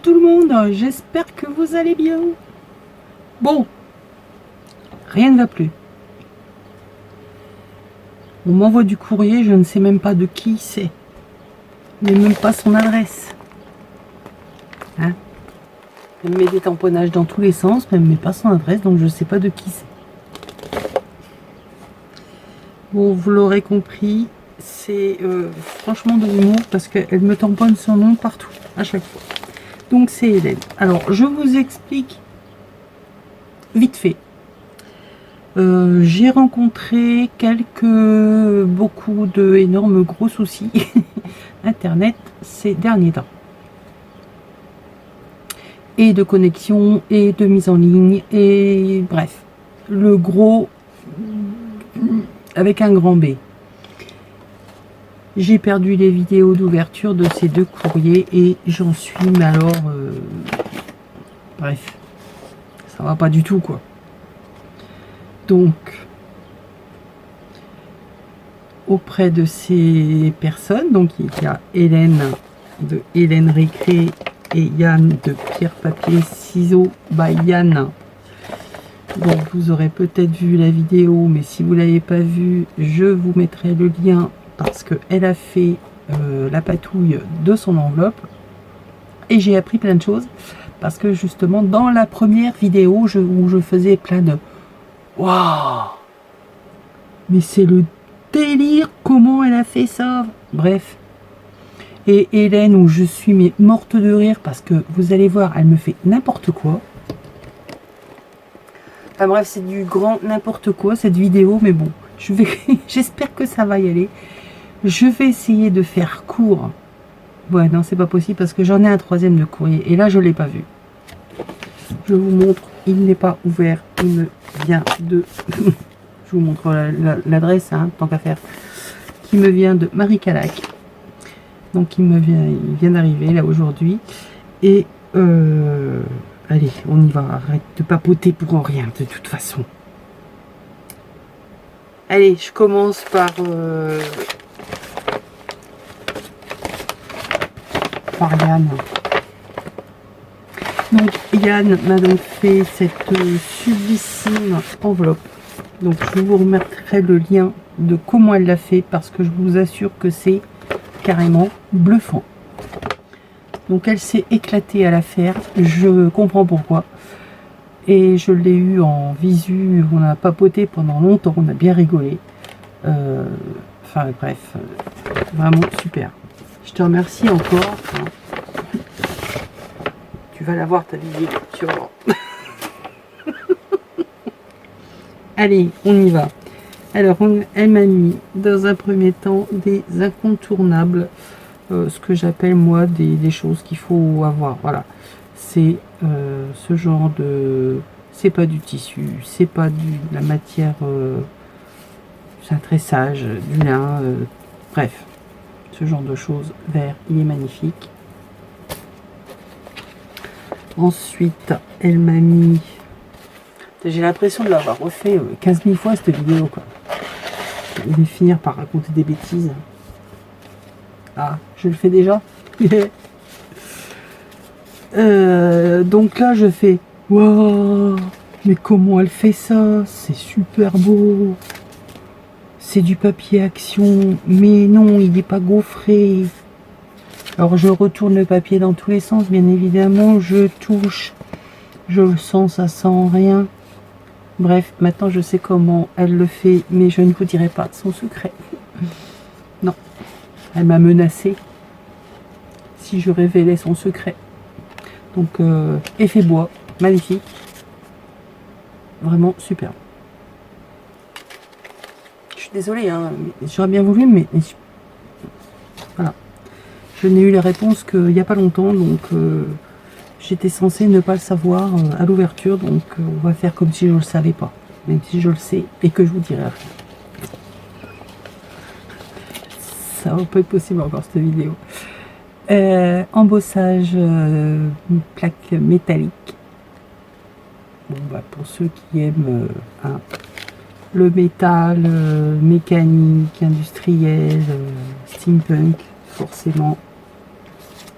tout le monde, j'espère que vous allez bien. Bon, rien ne va plus. On m'envoie du courrier, je ne sais même pas de qui c'est. Mais même pas son adresse. Hein? Elle met des tamponnages dans tous les sens, mais elle ne met pas son adresse, donc je ne sais pas de qui c'est. Bon, vous l'aurez compris, c'est franchement de l'humour parce qu'elle me tamponne son nom partout, à chaque fois. Donc c'est Hélène. Alors, je vous explique vite fait. J'ai rencontré beaucoup de énormes gros soucis internet ces derniers temps. Et de connexion, et de mise en ligne, et bref. Le gros avec un grand B. J'ai perdu les vidéos d'ouverture de ces deux courriers et j'en suis, mais alors, bref, ça va pas du tout, quoi. Donc, auprès de ces personnes, donc il y a Hélène de Hélène Récré et Yann de Pierre Papier Ciseaux by Yann. Donc vous aurez peut-être vu la vidéo, mais si vous l'avez pas vue, je vous mettrai le lien parce qu'elle a fait la patouille de son enveloppe et j'ai appris plein de choses parce que justement dans la première vidéo où je faisais plein de waouh, mais c'est le délire comment elle a fait ça, bref. Et Hélène où je suis morte de rire parce que vous allez voir, elle me fait n'importe quoi. Enfin bref, c'est du grand n'importe quoi cette vidéo, mais bon, j'espère que ça va y aller. Je vais essayer de faire court. Ouais, non, c'est pas possible parce que j'en ai un troisième de courrier et là je l'ai pas vu. Je vous montre, il n'est pas ouvert, il me vient de... je vous montre l'adresse, hein, tant qu'à faire. Qui me vient de Marie Calac. Donc il vient d'arriver là aujourd'hui. Et allez, on y va, arrête de papoter pour rien de toute façon. Allez, je commence par Yann. Donc Yann m'a donc fait cette sublissime enveloppe. Donc je vous remettrai le lien de comment elle l'a fait parce que je vous assure que c'est carrément bluffant. Donc elle s'est éclatée à la faire, je comprends pourquoi. Et je l'ai eu en visu, on a papoté pendant longtemps, on a bien rigolé. Enfin bref, vraiment super. Je te remercie encore. Hein. Tu vas la voir ta vidéo, tu vas voir. Allez, on y va. Alors, elle m'a mis dans un premier temps des incontournables, ce que j'appelle moi des choses qu'il faut avoir. Voilà, c'est ce genre de... C'est pas du tissu, c'est pas de la matière, c'est un tressage, du lin, bref, ce genre de choses. Vert, il est magnifique. Ensuite, elle m'a mis... J'ai l'impression de l'avoir refait 15 000 fois cette vidéo, quoi. Je vais finir par raconter des bêtises. Ah, je le fais déjà. Donc là, je fais... Waouh, mais comment elle fait ça? C'est super beau. C'est du papier action. Mais non, il n'est pas gaufré. Alors, je retourne le papier dans tous les sens, bien évidemment. Je touche. Je le sens, ça sent rien. Bref, maintenant je sais comment elle le fait, mais je ne vous dirai pas son secret. Non, elle m'a menacé si je révélais son secret. Donc, effet bois, magnifique. Vraiment super. Je suis désolée, hein, j'aurais bien voulu, mais voilà. Je n'ai eu les réponses qu'il n'y a pas longtemps, donc j'étais censée ne pas le savoir à l'ouverture, donc on va faire comme si je ne le savais pas. Même si je le sais et que je vous dirai rien. Ça va pas être possible encore cette vidéo. Embossage plaque métallique. Bon, bah, pour ceux qui aiment hein, le métal, mécanique, industriel, steampunk, forcément,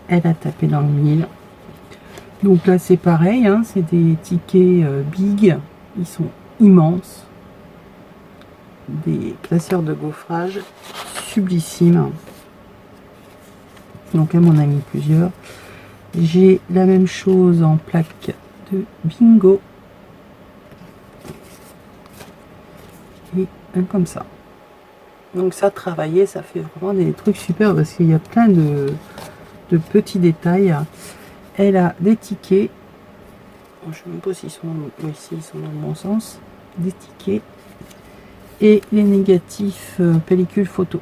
elle a tapé dans le mille. Donc là c'est pareil, hein, c'est des tickets big, ils sont immenses, des classeurs de gaufrage sublissimes. Donc là m'en a mis plusieurs. J'ai la même chose en plaque de bingo et un comme ça. Donc ça, travailler, ça fait vraiment des trucs super parce qu'il y a plein de petits détails. Elle a des tickets. Je ne sais même pas s'ils sont, oui, ils sont dans le bon sens. Des tickets et les négatifs pellicule photo.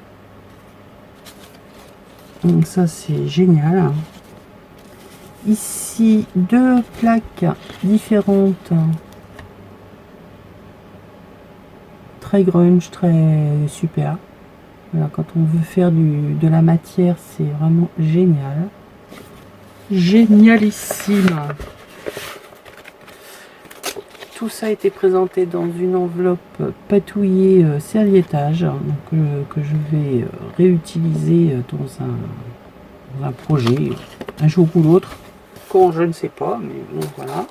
Donc ça, c'est génial. Ici, deux plaques différentes. Très grunge, très super. Voilà, quand on veut faire de la matière, c'est vraiment génial. Génialissime. Tout ça a été présenté dans une enveloppe patouillée serviettage, donc, que je vais réutiliser dans un projet, un jour ou l'autre. Quand, je ne sais pas, mais bon, voilà.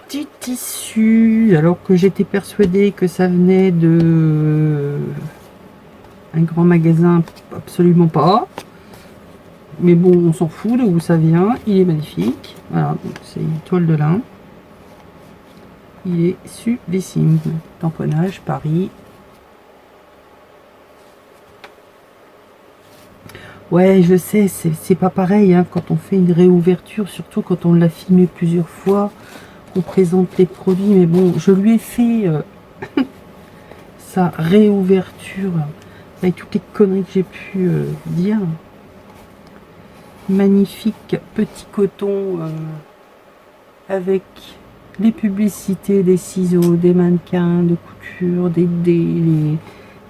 Petit tissu, alors que j'étais persuadée que ça venait de un grand magasin, absolument pas. Mais bon, on s'en fout de où ça vient. Il est magnifique. Voilà, c'est une toile de lin. Il est sublissime. Tamponnage, Paris. Ouais, je sais, c'est pas pareil hein, quand on fait une réouverture, surtout quand on l'a filmé plusieurs fois, on présente les produits. Mais bon, je lui ai fait sa réouverture avec toutes les conneries que j'ai pu dire. Magnifique petit coton avec les publicités, des ciseaux, des mannequins de couture, des dés,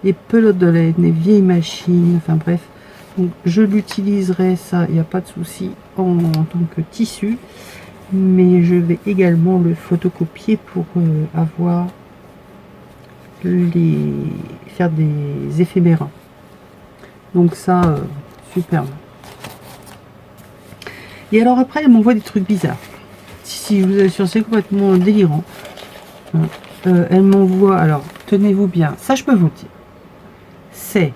les pelotes de laine, les vieilles machines, enfin bref. Donc je l'utiliserai, ça, il n'y a pas de souci, en tant que tissu, mais je vais également le photocopier pour faire des éphémérats. Donc ça, superbe. Et alors après, elle m'envoie des trucs bizarres. Si je vous assure, c'est complètement délirant. Elle m'envoie, alors tenez-vous bien, ça je peux vous dire. C'est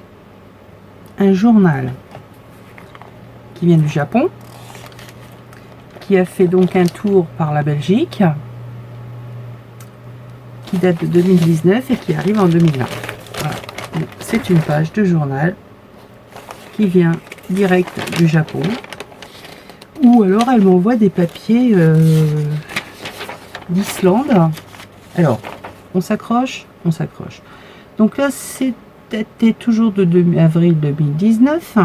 un journal qui vient du Japon, qui a fait donc un tour par la Belgique, qui date de 2019 et qui arrive en 2020. Voilà. C'est une page de journal qui vient direct du Japon. Ou alors elle m'envoie des papiers d'Islande. Alors, on s'accroche. Donc là, c'était toujours de avril 2019.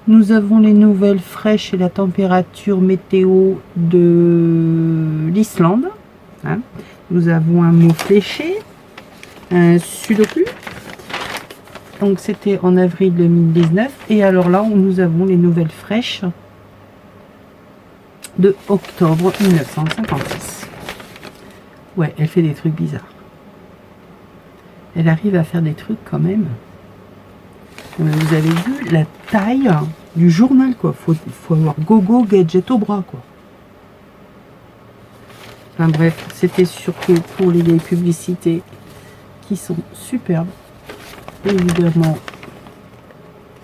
Nous avons les nouvelles fraîches et la température météo de l'Islande. Hein. Nous avons un mot fléché, un sudoku. Donc c'était en avril 2019. Et alors là, nous avons les nouvelles fraîches de octobre 1956. Ouais, elle fait des trucs bizarres. Elle arrive à faire des trucs quand même. Vous avez vu la taille du journal, quoi. Faut avoir gogo gadget au bras, quoi. Enfin bref, c'était surtout pour les publicités qui sont superbes. Évidemment,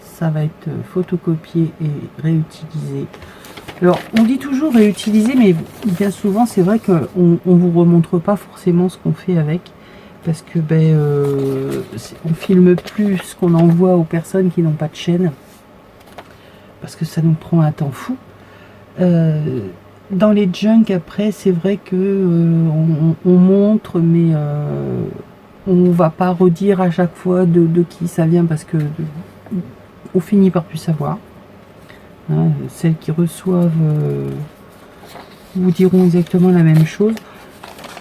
ça va être photocopié et réutilisé. Alors, on dit toujours réutiliser, mais bien souvent, c'est vrai qu'on ne vous remontre pas forcément ce qu'on fait avec. Parce que on filme plus ce qu'on envoie aux personnes qui n'ont pas de chaîne. Parce que ça nous prend un temps fou. Dans les junk, après, c'est vrai que on montre, mais on va pas redire à chaque fois de qui ça vient, parce que on finit par plus savoir. Hein, celles qui reçoivent vous diront exactement la même chose,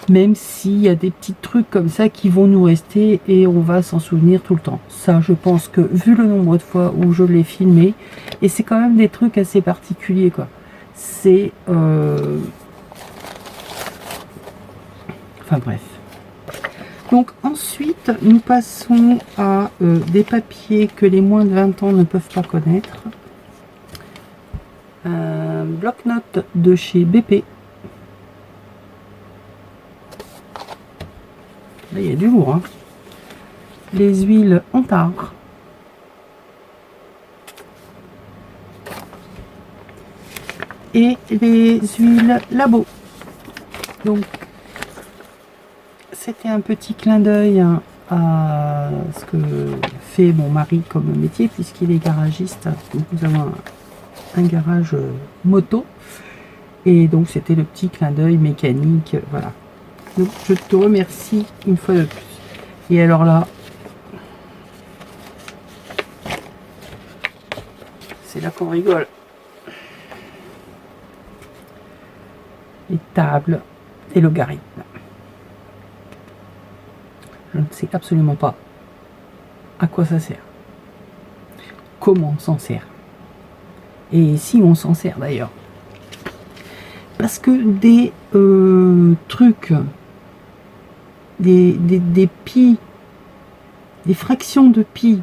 même s'il y a des petits trucs comme ça qui vont nous rester et on va s'en souvenir tout le temps. Ça, je pense que vu le nombre de fois où je l'ai filmé, et c'est quand même des trucs assez particuliers, quoi. C'est enfin bref. Donc ensuite nous passons à des papiers que les moins de 20 ans ne peuvent pas connaître. un bloc-notes de chez BP. Là, il y a du lourd, hein. Les huiles Antar. Et les huiles Labo. Donc, c'était un petit clin d'œil à ce que fait mon mari comme métier, puisqu'il est garagiste. Donc, nous avons un garage moto. Et donc, c'était le petit clin d'œil mécanique. Voilà. Donc, je te remercie une fois de plus. Et alors là, c'est là qu'on rigole. Les tables et logarithmes. Je ne sais absolument pas à quoi ça sert. Comment on s'en sert. Et si on s'en sert d'ailleurs. Parce que des trucs, des pi, des fractions de pi,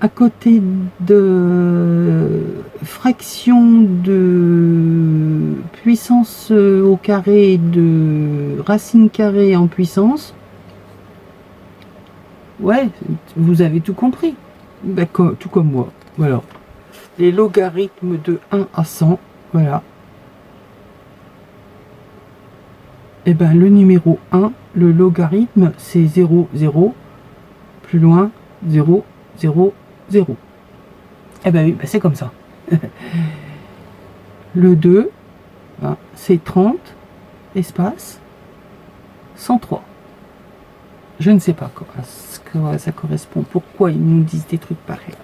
à côté de fractions de puissance au carré de racine carrée en puissance, ouais, vous avez tout compris. D'accord, tout comme moi. Voilà. Les logarithmes de 1 à 100, voilà. Et ben le numéro 1, le logarithme, c'est 0, 0. Plus loin, 0, 0, 0. Eh ben oui, ben c'est comme ça. Le 2, hein, c'est 30, espace, 103. Je ne sais pas quoi, ce que ça correspond. Pourquoi ils nous disent des trucs pareils.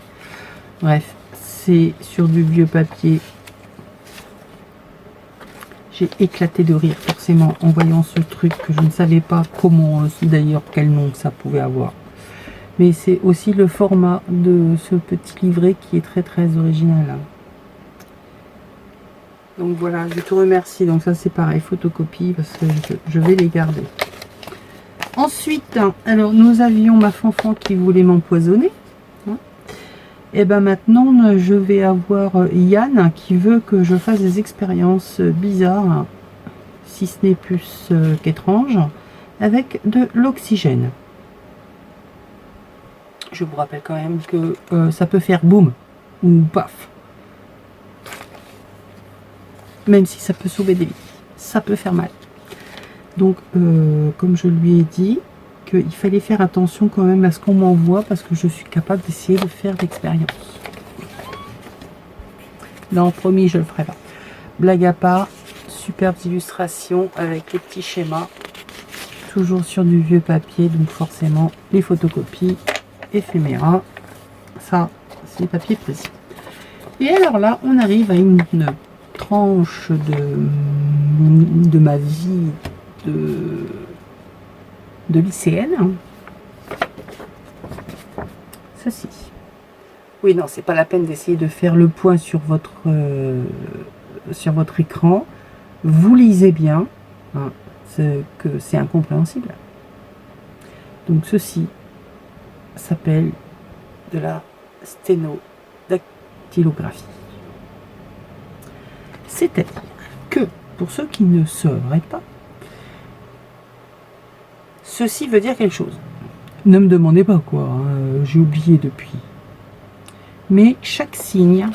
Bref, c'est sur du vieux papier. J'ai éclaté de rire forcément en voyant ce truc que je ne savais pas comment, d'ailleurs quel nom ça pouvait avoir. Mais c'est aussi le format de ce petit livret qui est très très original. Donc voilà, je te remercie. Donc ça c'est pareil, photocopie, parce que je vais les garder. Ensuite, alors nous avions ma fanfan qui voulait m'empoisonner. Et ben maintenant je vais avoir Yann qui veut que je fasse des expériences bizarres, si ce n'est plus qu'étrange, avec de l'oxygène. Je vous rappelle quand même que ça peut faire boum ou paf. Même si ça peut sauver des vies, ça peut faire mal. Donc comme je lui ai dit, qu'il fallait faire attention quand même à ce qu'on m'envoie, parce que je suis capable d'essayer de faire l'expérience. Non, promis, je le ferai pas. Blague à part, superbes illustrations avec les petits schémas. Toujours sur du vieux papier, donc forcément les photocopies éphéméras. Ça, c'est les papiers précis. Et alors là, on arrive à une tranche de ma vie de lycéenne. Ceci. Oui, non, c'est pas la peine d'essayer de faire le point sur votre écran. Vous lisez bien, hein, que c'est incompréhensible. Donc ceci s'appelle de la sténodactylographie. C'est-à-dire que, pour ceux qui ne sauraient pas, ceci veut dire quelque chose. Ne me demandez pas quoi, hein, j'ai oublié depuis. Mais chaque signe,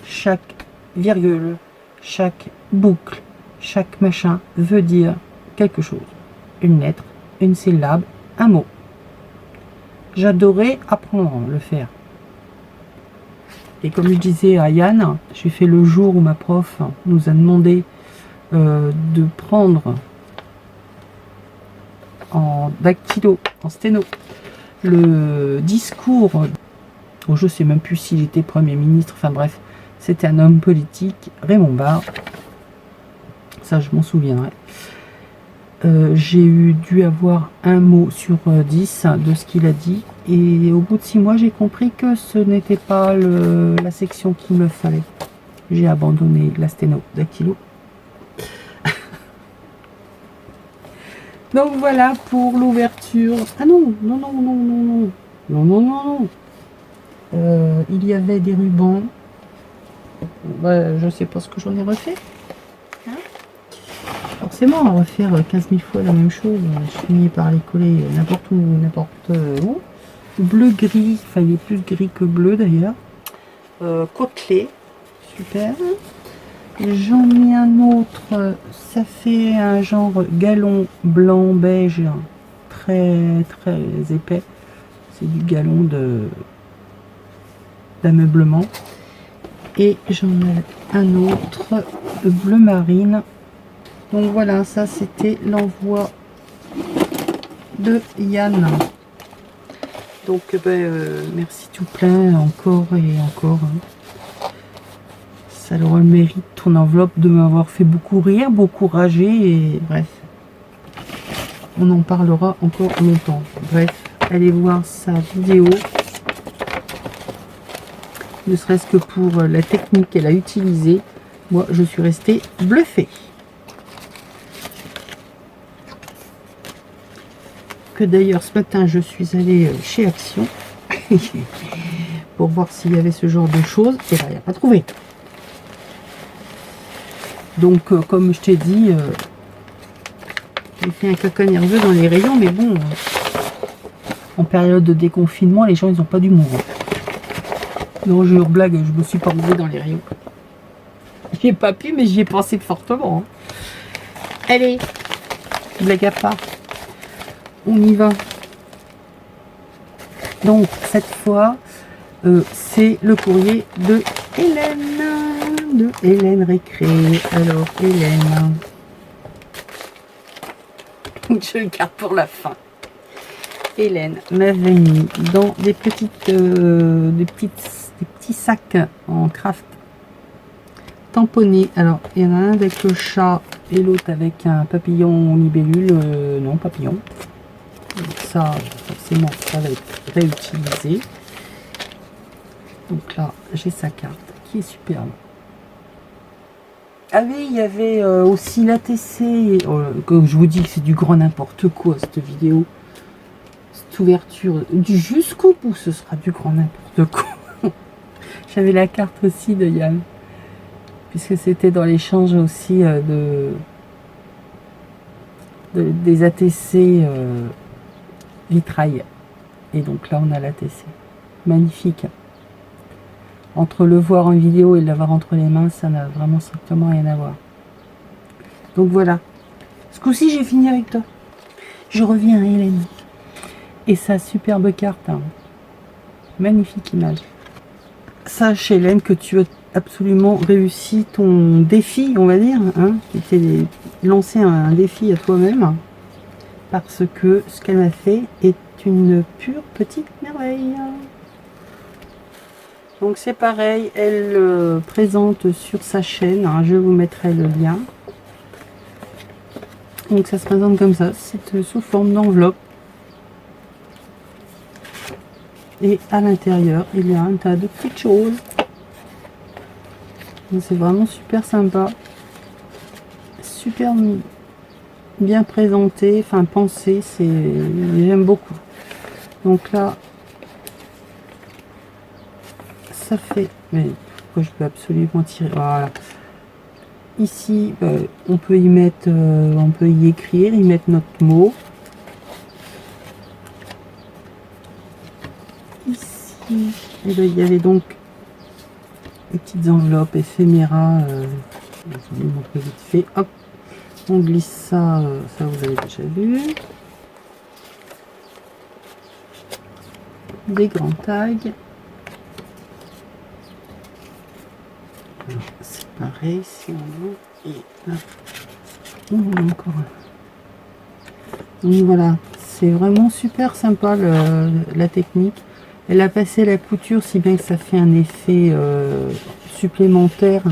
chaque virgule, chaque boucle, chaque machin veut dire quelque chose. Une lettre, une syllabe, un mot. J'adorais apprendre à le faire. Et comme je disais à Yann, j'ai fait le jour où ma prof nous a demandé de prendre en dactylo, en sténo, le discours, je ne sais même plus s'il était Premier ministre, enfin bref, c'était un homme politique, Raymond Barre, ça je m'en souviendrai. J'ai dû avoir un mot sur 10 de ce qu'il a dit, et au bout de 6 mois j'ai compris que ce n'était pas la section qu'il me fallait. J'ai abandonné la sténo dactylo. Donc voilà pour l'ouverture. Ah non, non, non, non, non, non, non, non, non, non. il y avait des rubans. Je sais pas ce que j'en ai refait. Hein, forcément, on va refaire 15 000 fois la même chose. Je finis par les coller n'importe où, n'importe où. Bleu-gris, enfin il est plus gris que bleu d'ailleurs. Côtelé, super. J'en ai un autre, ça fait un genre galon blanc beige, très très épais. C'est du galon d'ameublement. Et j'en ai un autre bleu marine. Donc voilà, ça c'était l'envoi de Yann. Donc merci tout plein encore et encore. Hein. Ça aura le mérite, ton enveloppe, de m'avoir fait beaucoup rire, beaucoup rager, et bref. On en parlera encore longtemps. Bref, allez voir sa vidéo. Ne serait-ce que pour la technique qu'elle a utilisée. Moi, je suis restée bluffée. Que d'ailleurs, ce matin, je suis allée chez Action pour voir s'il y avait ce genre de choses. Et là, il n'y a pas trouvé. Donc, comme je t'ai dit, j'ai fait un caca nerveux dans les rayons. Mais bon, en période de déconfinement, les gens, ils n'ont pas d'humour. Non, je blague, je me suis pas retrouvée dans les rayons. J'y ai pas pu, mais j'y ai pensé fortement. Hein. Allez, blague à part. On y va. Donc, cette fois, c'est le courrier de Hélène Récré. Alors, Hélène. Je le garde pour la fin. Hélène m'avait mis dans des petits sacs en craft tamponnés. Alors, il y en a un avec le chat et l'autre avec un papillon libellule. Non, papillon. Donc ça, forcément, ça va être réutilisé. Donc là, j'ai sa carte qui est superbe. Ah oui, il y avait aussi l'ATC. Comme je vous dis que c'est du grand n'importe quoi cette vidéo. Cette ouverture jusqu'au bout, ce sera du grand n'importe quoi. J'avais la carte aussi de Yann. Puisque c'était dans l'échange aussi des ATC vitrail. Et donc là, on a l'ATC. Magnifique. Entre le voir en vidéo et l'avoir entre les mains, ça n'a vraiment strictement rien à voir. Donc voilà. Ce coup-ci, j'ai fini avec toi. Je reviens à Hélène. Et sa superbe carte. Hein. Magnifique image. Sache, Hélène, que tu as absolument réussi ton défi, on va dire. Hein, qui était lancer un défi à toi-même. Parce que ce qu'elle m'a fait est une pure petite merveille. Donc c'est pareil, elle présente sur sa chaîne, hein, je vous mettrai le lien. Donc ça se présente comme ça, c'est sous forme d'enveloppe. Et à l'intérieur, il y a un tas de petites choses. C'est vraiment super sympa. Super bien présenté, enfin pensé, j'aime beaucoup. Donc là, ça fait, mais pourquoi je peux absolument tirer, voilà. Ici, on peut y mettre, on peut y écrire, y mettre notre mot. Ici, et ben, il y avait donc des petites enveloppes éphéméras. Je vais vous montrer vite fait. Hop, on glisse ça, ça vous avez déjà vu. Des grands tags. C'est pareil, si on ouvre, et là, on ouvre encore un. Donc voilà, c'est vraiment super sympa la technique. Elle a passé la couture si bien que ça fait un effet supplémentaire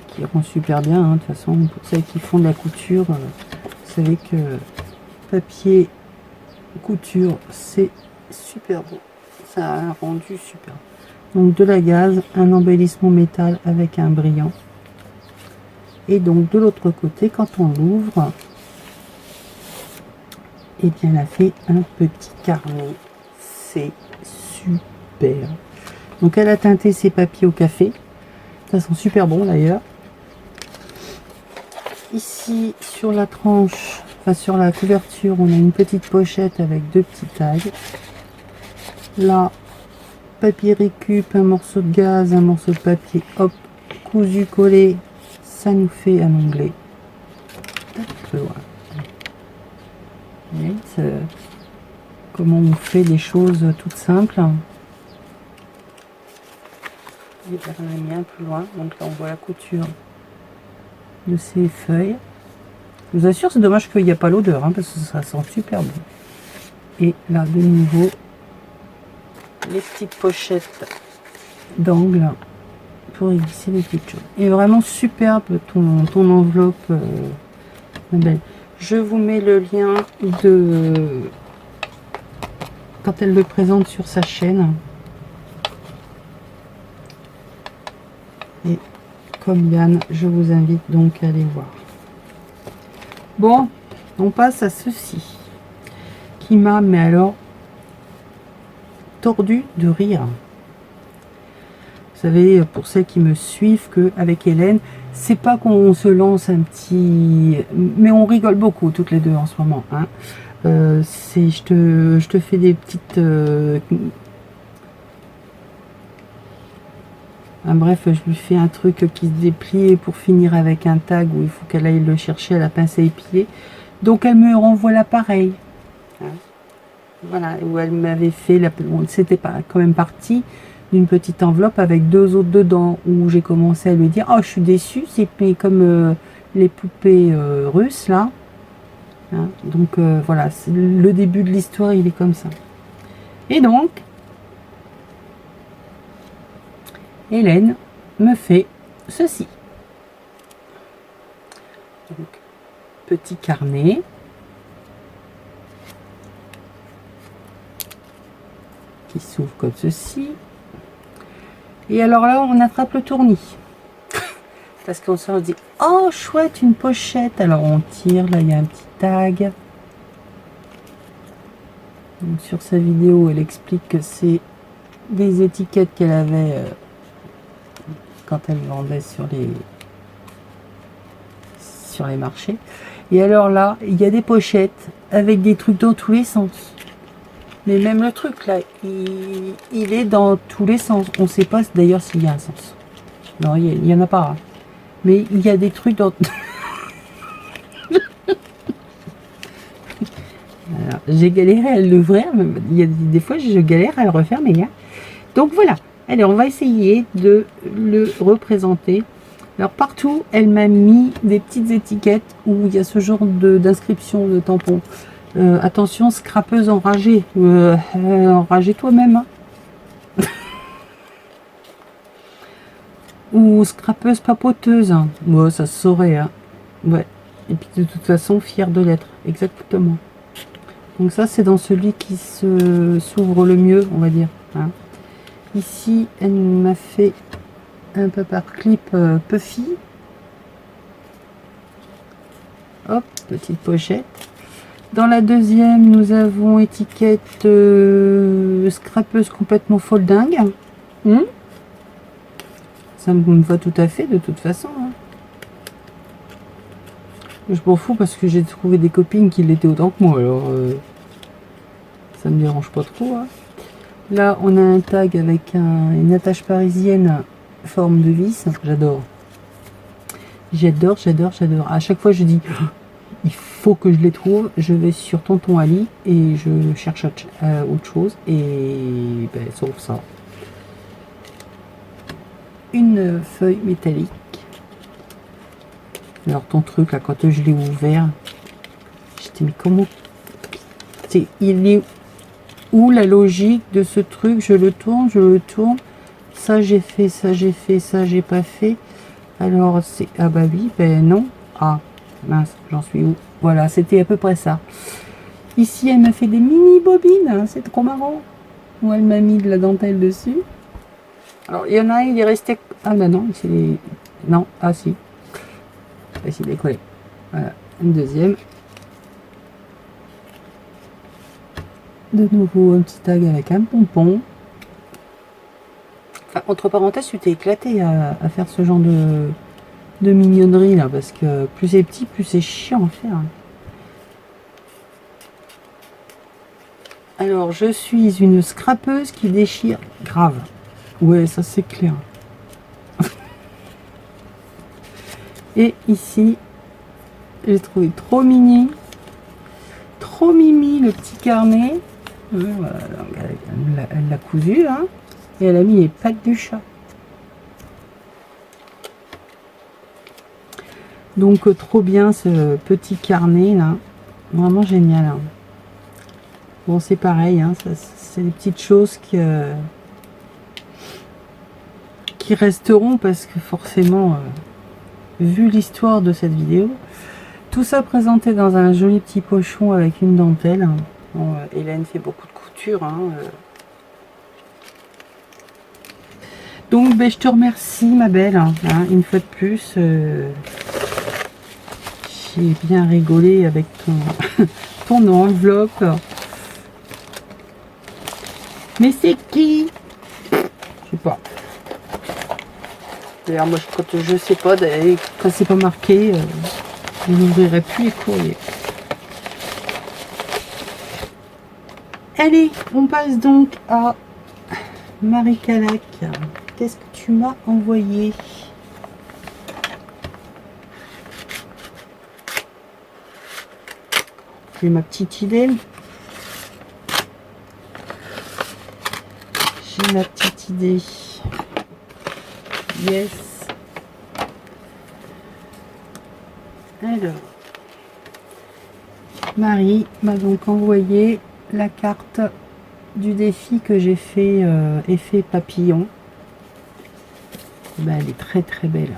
qui rend super bien. Hein, de toute façon, pour celles qui font de la couture, vous savez que papier couture, c'est super beau. Ça a un rendu super. Donc de la gaze, un embellissement métal avec un brillant. Et donc de l'autre côté, quand on l'ouvre, et bien elle a fait un petit carnet. C'est super. Donc elle a teinté ses papiers au café. Ça sent super bon d'ailleurs. Ici sur la tranche, enfin sur la couverture, on a une petite pochette avec 2 petits tags. Là, papier récup, un morceau de gaz, un morceau de papier, hop, cousu collé. Ça nous fait un onglet. Comment on fait des choses toutes simples. Et là, on a mis un peu loin, donc là on voit la couture de ces feuilles. Je vous assure, c'est dommage qu'il n'y a pas l'odeur, hein, parce que ça sent super bon. Et là, de nouveau, les petites pochettes d'angle pour y glisser les petites choses. Et vraiment superbe ton enveloppe, belle. Je vous mets le lien de quand elle le présente sur sa chaîne. Et comme Yann, je vous invite donc à aller voir. Bon, on passe à ceci qui m'a, mais alors, tordu de rire. Vous savez, pour celles qui me suivent, qu'avec Hélène, c'est pas qu'on se lance un petit... Mais on rigole beaucoup toutes les deux en ce moment. Hein. Je te fais des petites... bref, je lui fais un truc qui se déplie pour finir avec un tag où il faut qu'elle aille le chercher à la pince à épiler. Donc elle me renvoie l'appareil. Hein. Voilà, où elle m'avait fait... C'était pas quand même parti d'une petite enveloppe avec 2 autres dedans, où j'ai commencé à lui dire: oh, je suis déçue, c'est comme les poupées russes là. Hein, donc voilà, le début de l'histoire, il est comme ça. Et donc Hélène me fait ceci. Donc, petit carnet. Qui s'ouvre comme ceci. Et alors là, on attrape le tournis. Parce qu'on se dit: oh, chouette, une pochette. Alors on tire, là, il y a un petit tag. Donc, sur sa vidéo, elle explique que c'est des étiquettes qu'elle avait quand elle vendait sur les marchés. Et alors là, il y a des pochettes avec des trucs dans tous les sens. Mais même le truc là, il est dans tous les sens. On ne sait pas d'ailleurs s'il y a un sens. Non, il n'y en a pas. Hein. Mais il y a des trucs dans... J'ai galéré à l'ouvrir. Il y a des fois, je galère à le refermer. Hein. Donc voilà. Allez, on va essayer de le représenter. Alors partout, elle m'a mis des petites étiquettes où il y a ce genre d'inscription de tampons. Attention, scrapeuse enragée. Enragée toi-même. Hein. Ou scrapeuse papoteuse. Ouais, ça se saurait. Hein. Ouais. Et puis de toute façon, fière de l'être. Exactement. Donc ça, c'est dans celui qui s'ouvre le mieux, on va dire. Hein. Ici, elle m'a fait un paperclip Puffy. Hop, petite pochette. Dans la deuxième, nous avons étiquette scrapeuse complètement foldingue. Ça me va tout à fait, de toute façon. Hein. Je m'en fous parce que j'ai trouvé des copines qui l'étaient autant que moi. Alors, ça me dérange pas trop. Hein. Là, on a un tag avec une attache parisienne forme de vis. J'adore. J'adore, j'adore, j'adore. À chaque fois, je dis... il faut que je les trouve. Je vais sur Tonton Ali et je cherche autre chose. Et ben, sauf ça. Une feuille métallique. Alors ton truc là, quand je l'ai ouvert, j'étais mais comment... il est où la logique de ce truc? Je le tourne, ça j'ai fait, ça j'ai fait, ça j'ai pas fait. Alors c'est... ah bah oui, ben non. Ah mince, j'en suis où? Voilà, c'était à peu près ça. Ici, elle m'a fait des mini bobines, hein, c'est trop marrant. Où elle m'a mis de la dentelle dessus. Alors, il y en a un, il est resté... ah bah non, c'est... non, ah si. Ah si, il est collé. Voilà, une deuxième. De nouveau, un petit tag avec un pompon. Enfin, entre parenthèses, tu t'es éclaté à faire ce genre de mignonnerie là, parce que plus c'est petit, plus c'est chiant à faire. Alors, je suis une scrapeuse qui déchire grave. Ouais, ça c'est clair. Et ici, j'ai trouvé trop mini, trop mimi le petit carnet. Voilà, elle l'a cousu là, et elle a mis les pattes du chat. Donc trop bien ce petit carnet là, vraiment génial. Hein. Bon, c'est pareil, hein, c'est des petites choses qui resteront parce que forcément, vu l'histoire de cette vidéo, tout ça présenté dans un joli petit pochon avec une dentelle. Bon, Hélène fait beaucoup de couture. Hein, Donc, ben, je te remercie, ma belle. Hein, une fois de plus, j'ai bien rigolé avec ton enveloppe. Mais c'est qui? Je sais pas. D'ailleurs, moi, quand je sais pas, quand c'est pas marqué, je n'ouvrirai plus les courriers. Allez, on passe donc à Marie Calac. Qu'est-ce que tu m'as envoyé? J'ai ma petite idée. J'ai ma petite idée. Yes. Alors, Marie m'a donc envoyé la carte du défi que j'ai fait, effet papillon. Ben, elle est très très belle.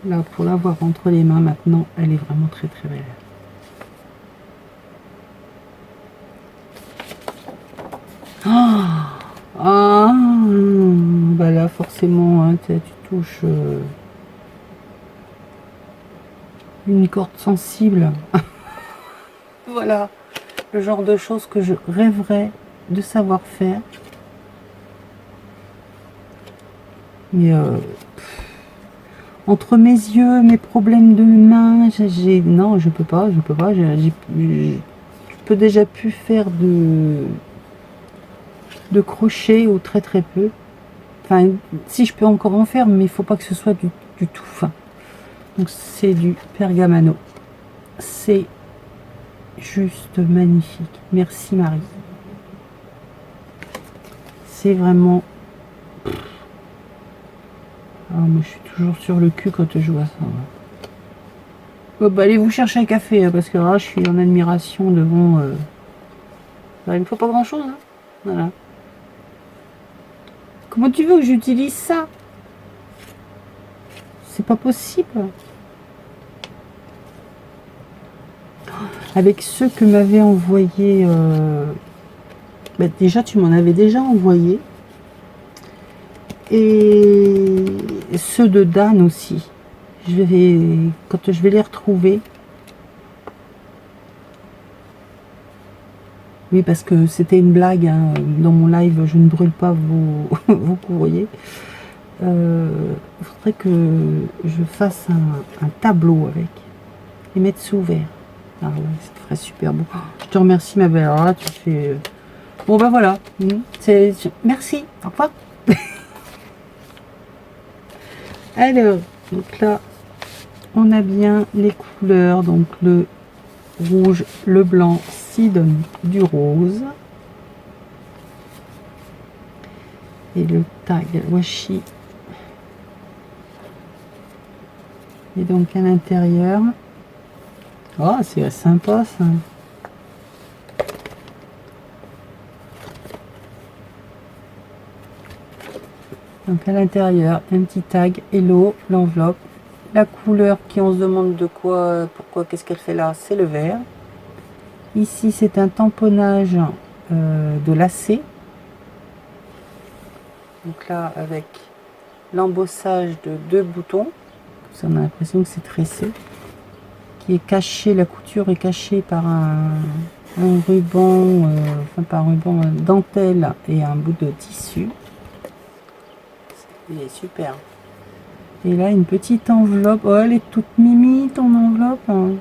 Là, pour l'avoir entre les mains maintenant, elle est vraiment très très belle. Bah là forcément, hein, tu touches une corde sensible. Voilà, le genre de choses que je rêverais de savoir faire. Mais entre mes yeux, mes problèmes de main, non, je peux pas. Je peux déjà plus faire de crochet ou très très peu. Enfin, si je peux encore en faire, mais il faut pas que ce soit du tout fin. Donc c'est du pergamano. C'est juste magnifique. Merci Marie. C'est vraiment... Ah, moi je suis toujours sur le cul quand je vois ça. Bon, bah, allez vous chercher un café, parce que là je suis en admiration devant... il ne faut pas grand chose. Hein. Voilà. Comment tu veux que j'utilise ça? C'est pas possible. Avec ceux que m'avait envoyé... bah, déjà, tu m'en avais déjà envoyé. Et ceux de Dan aussi. Quand je vais les retrouver... Oui, parce que c'était une blague. Hein. Dans mon live, je ne brûle pas vos courriers. Il faudrait que je fasse un tableau avec. Et mettre sous verre. Ah ouais, ça ferait super beau. Je te remercie, ma belle. Alors là, tu fais... Bon, ben voilà. Merci. Au revoir. Alors, donc là, on a bien les couleurs. Donc, le rouge, le blanc, s'y donne du rose. Et le tag washi. Et donc, à l'intérieur... Oh, c'est sympa, ça. Donc à l'intérieur, un petit tag Hello, l'enveloppe, la couleur qui on se demande de quoi, pourquoi, qu'est-ce qu'elle fait là, c'est le vert. Ici c'est un tamponnage de lacet. Donc là avec l'embossage de 2 boutons, ça on a l'impression que c'est tressé, qui est caché, la couture est cachée par un ruban, enfin par un ruban dentelle et un bout de tissu. Il est super. Et là, une petite enveloppe. Oh, elle est toute mimi, ton enveloppe. Hein.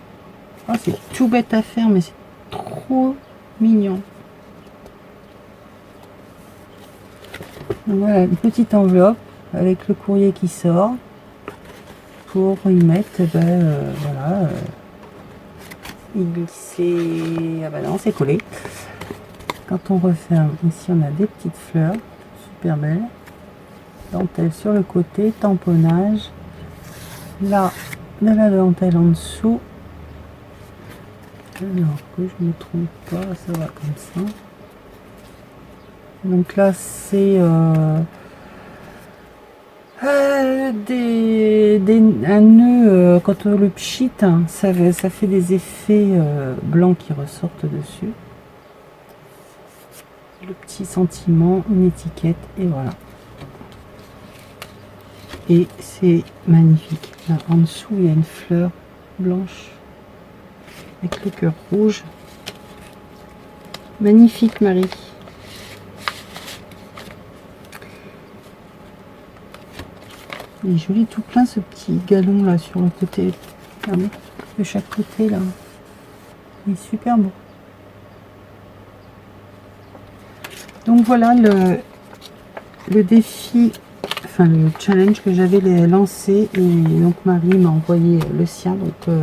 Oh, c'est tout bête à faire, mais c'est trop mignon. Donc, voilà, une petite enveloppe avec le courrier qui sort pour y mettre, voilà, y glisser. Ah bah non, c'est collé. Quand on referme, ici on a des petites fleurs, super belles. Dentelle sur le côté, tamponnage. Là, de la dentelle en dessous. Alors que je ne me trompe pas, ça va comme ça. Donc là, c'est un nœud, quand on le pchit, hein, ça fait des effets blancs qui ressortent dessus. Le petit sentiment, une étiquette, et voilà. Et c'est magnifique. Là, en dessous, il y a une fleur blanche avec le cœur rouge. Magnifique, Marie. Il est joli tout plein, ce petit galon là sur le côté. Regardez, de chaque côté là. Il est super beau. Donc voilà le défi, enfin le challenge que j'avais lancé, et donc Marie m'a envoyé le sien. Donc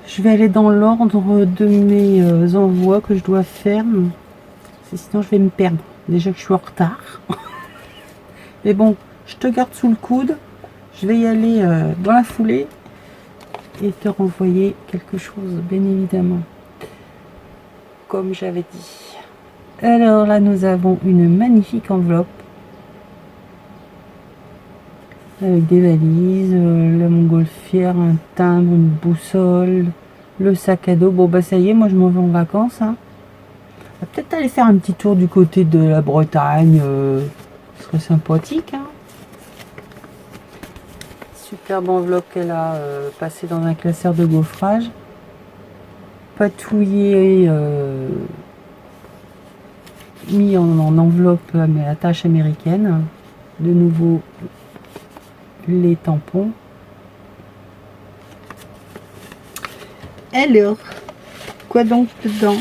je vais aller dans l'ordre de mes envois que je dois faire, sinon je vais me perdre. Déjà que je suis en retard. Mais bon, je te garde sous le coude. Je vais y aller dans la foulée et te renvoyer quelque chose, bien évidemment, comme j'avais dit. Alors là, nous avons une magnifique enveloppe avec des valises, la montgolfière, un timbre, une boussole, le sac à dos. Bon bah ça y est, moi je m'en vais en vacances. Hein. On va peut-être aller faire un petit tour du côté de la Bretagne. Ce serait sympathique. Hein. Superbe enveloppe qu'elle a passée dans un classeur de gaufrage. Patouillé, mis en enveloppe à tache américaine. De nouveau les tampons. Alors, quoi donc dedans?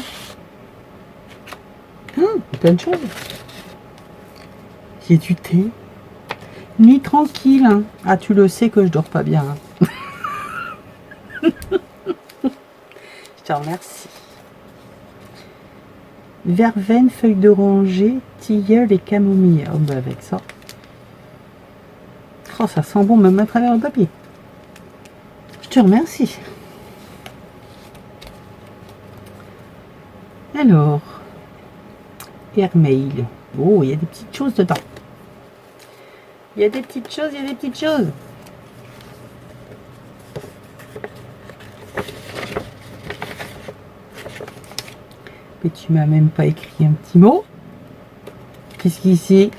Plein de choses. J'ai du thé. Nuit tranquille. Hein. Ah, tu le sais que je dors pas bien. Hein. Je te remercie. Verveine, feuille d'oranger, tilleul et camomille. Oh, bah avec ça. Oh, ça sent bon même à travers le papier. Je te remercie. Alors, Airmail. Oh, il y a des petites choses dedans. Il y a des petites choses, il y a des petites choses. Mais tu m'as même pas écrit un petit mot. Qu'est-ce qu'il c'est?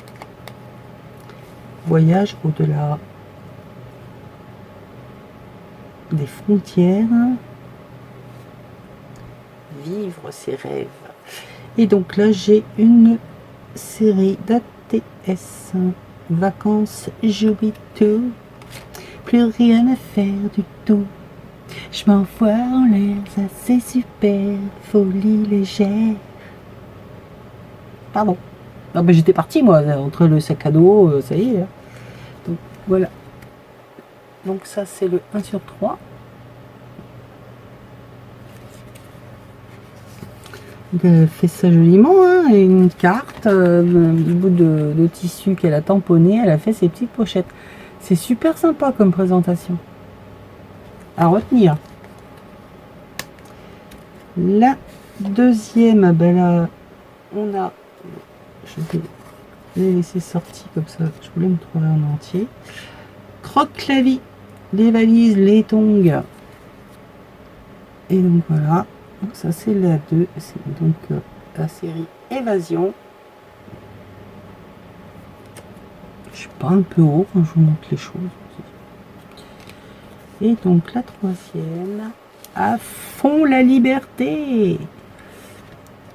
Voyage au-delà des frontières. Vivre ses rêves. Et donc là, j'ai une série d'ATS. Vacances, j'oublie tout. Plus rien à faire du tout. Je m'envoie en l'air, ça c'est super. Folie légère. Pardon. Non, mais j'étais partie moi, entre le sac à dos, ça y est. Hein. Donc voilà. Donc ça c'est le 1 sur 3. Elle fait ça joliment, hein, et une carte, le bout de tissu qu'elle a tamponné, elle a fait ses petites pochettes. C'est super sympa comme présentation. À retenir. La deuxième, ben là, on a, je vais les laisser sortir comme ça, je voulais me trouver en entier. Croque-la-vie, les valises, les tongs. Et donc voilà. Donc ça c'est la 2, c'est donc la série Évasion. Je suis pas un peu haut quand je vous montre les choses. Et donc la troisième, à fond la liberté.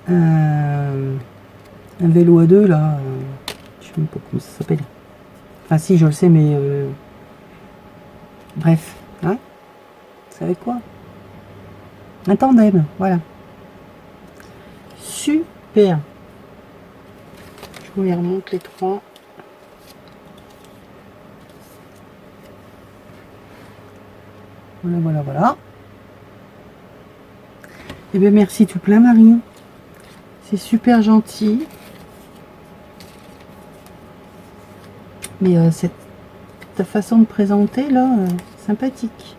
Un vélo à deux là, tu sais même pas comment ça s'appelle. Enfin si, je le sais, mais bref, hein. Vous savez quoi? Un tandem, voilà. Super. Je vous les remonte les trois. Voilà, voilà, voilà. Et bien merci tout plein, Marie. C'est super gentil. Mais ta façon de présenter là, sympathique.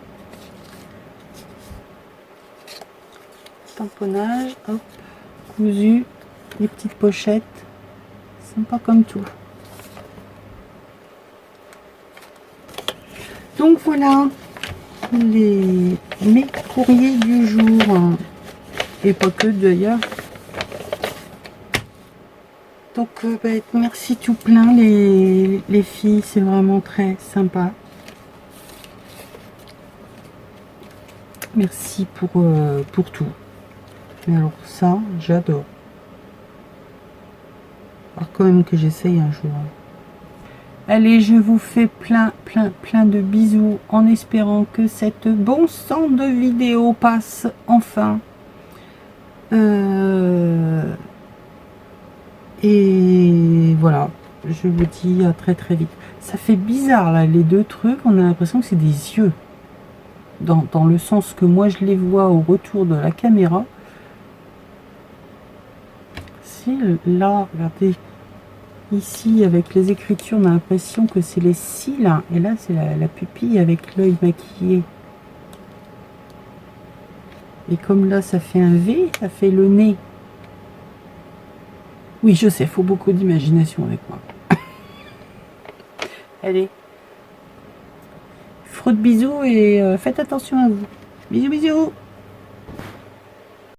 Tamponnage, hop, cousu, les petites pochettes, sympa comme tout. Donc voilà mes courriers du jour, et pas que d'ailleurs. Donc merci tout plein les filles, c'est vraiment très sympa. Merci pour tout. Mais alors ça, j'adore. Alors quand même que j'essaye un jour. Allez, je vous fais plein de bisous en espérant que cette bon sang de vidéo passe enfin. Et voilà, je vous dis à très vite. Ça fait bizarre là, les deux trucs, on a l'impression que c'est des yeux. Dans le sens que moi je les vois au retour de la caméra. Si là, regardez, ici avec les écritures, on a l'impression que c'est les cils, hein, et là c'est la pupille avec l'œil maquillé. Et comme là ça fait un V, ça fait le nez. Oui, je sais, il faut beaucoup d'imagination avec moi. Allez, frotte bisous et faites attention à vous. Bisous bisous.